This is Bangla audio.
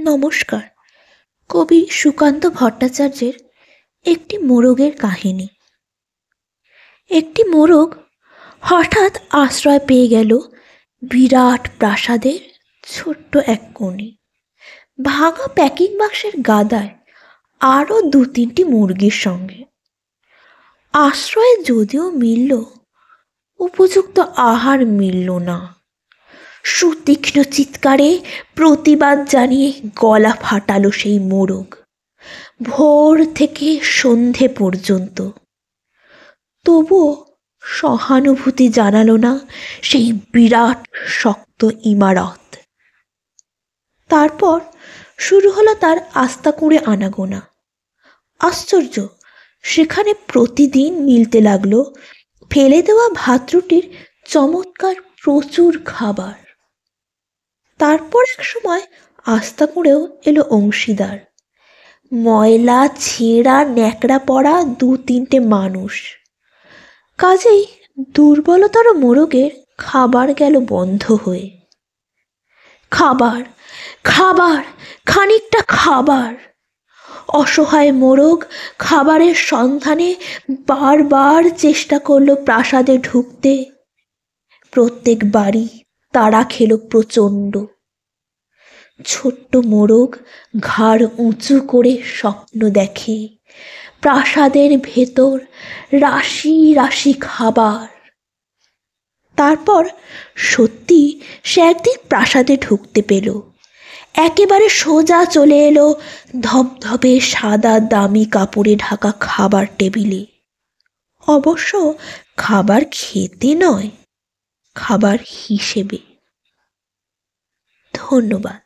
নমস্কার। কবি সুকান্ত ভট্টাচার্যের একটি মোরগের কাহিনী। একটি মোরগ হঠাৎ আশ্রয় পেয়ে গেল বিরাট প্রাসাদের ছোট্ট এক কোণে, ভাঙা প্যাকিং বাক্সের গাদায় আরও 2-3টি মুরগির সঙ্গে। আশ্রয়ে যদিও মিলল, উপযুক্ত আহার মিলল না। সুতীক্ষ্ণ চিৎকারে প্রতিবাদ জানিয়ে গলা ফাটালো সেই মোরগ ভোর থেকে সন্ধে পর্যন্ত। তবুও সহানুভূতি জানালো না সেই বিরাট শক্ত ইমারত। তারপর শুরু হলো তার আস্তা কুঁড়ে আনাগোনা। আশ্চর্য, সেখানে প্রতিদিন মিলতে লাগলো ফেলে দেওয়া ভাত রুটির চমৎকার প্রচুর খাবার। তারপর এক সময় আস্তা করেও এলো অংশীদার, ময়লা ছেঁড়া ন্যাকড়া পড়া 2-3টে মানুষ। কাজেই দুর্বলতর মোরগের খাবার গেল বন্ধ হয়ে। খাবার, খাবার, খানিকটা খাবার। অসহায় মোরগ খাবারের সন্ধানে বারবার চেষ্টা করলো প্রাসাদে ঢুকতে। প্রত্যেক বাড়ি তাড়া খেল প্রচণ্ড। ছোট্ট মোরগ ঘাড় উঁচু করে স্বপ্ন দেখে প্রাসাদের ভেতর রাশি রাশি খাবার। তারপর সত্যি সে একদিন প্রাসাদে ঢুকতে পেল। একেবারে সোজা চলে এলো ধবধবে সাদা দামি কাপড়ে ঢাকা খাবার টেবিলে। অবশ্য খাবার খেতে নয়, খাবার হিসেবে। ধন্যবাদ।